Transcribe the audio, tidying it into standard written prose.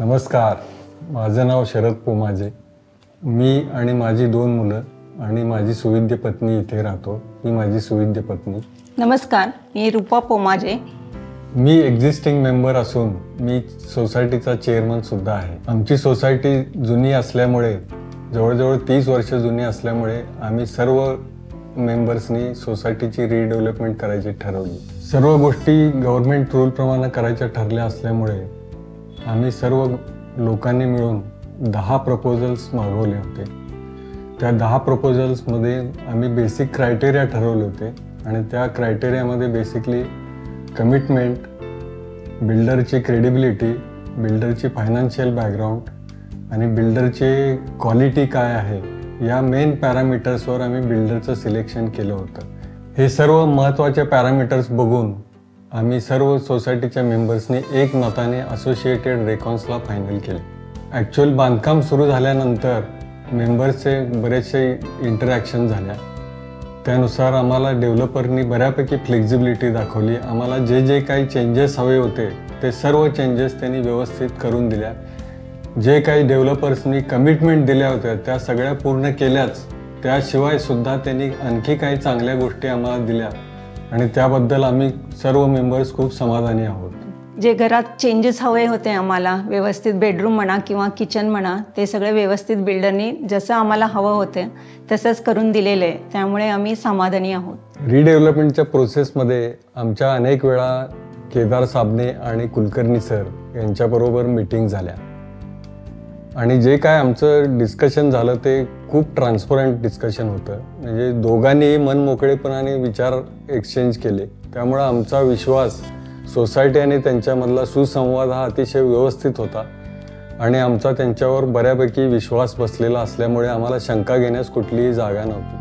नमस्कार, माझं नाव शरद पोमाजे. मी आणि माझी 2 मुलं आणि माझी सुविद्य पत्नी इथे राहतो. ही माझी सुविद्य पत्नी. नमस्कार, मी रूपा पोमाजे. मी एक्झिस्टिंग मेंबर असून मी सोसायटीचा चेअरमन सुद्धा आहे. आमची सोसायटी जुनी असल्यामुळे, जवळजवळ 30 वर्ष जुनी असल्यामुळे आम्ही सर्व मेंबर्सनी सोसायटीची रिडेव्हलपमेंट करायची ठरवली. सर्व गोष्टी गव्हर्नमेंट रूलप्रमाणे करायच्या ठरल्या असल्यामुळे आम्ही सर्व लोकांनी मिळून 10 प्रपोजल्स मागवले होते. त्या 10 प्रपोजल्समध्ये आम्ही बेसिक क्रायटेरिया ठरवले होते आणि त्या क्रायटेरियामध्ये बेसिकली कमिटमेंट, बिल्डरची क्रेडिबिलिटी, बिल्डरची फायनान्शियल बॅकग्राऊंड आणि बिल्डरची क्वालिटी काय आहे या मेन पॅरामीटर्सवर आम्ही बिल्डरचं सिलेक्शन केलं होतं. हे सर्व महत्त्वाचे पॅरामीटर्स बघून आम्ही सर्व सोसायटीच्या मेंबर्सनी एकमताने असोसिएटेड रेकॉन्सला फायनल केले. ॲक्च्युअल बांधकाम सुरू झाल्यानंतर मेंबर्सचे बरेचसे इंटरॅक्शन झाल्या. त्यानुसार आम्हाला डेव्हलपरनी बऱ्यापैकी फ्लेक्झिबिलिटी दाखवली. आम्हाला जे काही चेंजेस हवे होते ते सर्व चेंजेस त्यांनी व्यवस्थित करून दिल्या. जे काही डेव्हलपर्सनी कमिटमेंट दिल्या होत्या त्या सगळ्या पूर्ण केल्याच. त्याशिवाय सुद्धा त्यांनी आणखी काही चांगल्या गोष्टी आम्हाला दिल्या आणि त्याबद्दल आम्ही सर्व मेंबर्स खूप समाधानी आहोत. जे घरात चेंजेस हवे होते आम्हाला, व्यवस्थित बेडरूम म्हणा किंवा किचन म्हणा, ते सगळे व्यवस्थित बिल्डरनी जसं आम्हाला हवं होतं तसंच करून दिलेलं आहे. त्यामुळे आम्ही समाधानी आहोत. रिडेव्हलपमेंटच्या प्रोसेसमध्ये आमच्या अनेक वेळा केदार साबणे आणि कुलकर्णी सर यांच्याबरोबर मीटिंग झाल्या आणि जे काय आमचं डिस्कशन झालं ते खूप ट्रान्सपरंट डिस्कशन होतं. म्हणजे दोघांनीही मनमोकळेपणाने विचार एक्सचेंज केले. त्यामुळं आमचा विश्वास सोसायटी आणि त्यांच्यामधला सुसंवाद हा अतिशय व्यवस्थित होता आणि आमचा त्यांच्यावर बऱ्यापैकी विश्वास बसलेला असल्यामुळे आम्हाला शंका घेण्यास कुठलीही जागा नव्हती.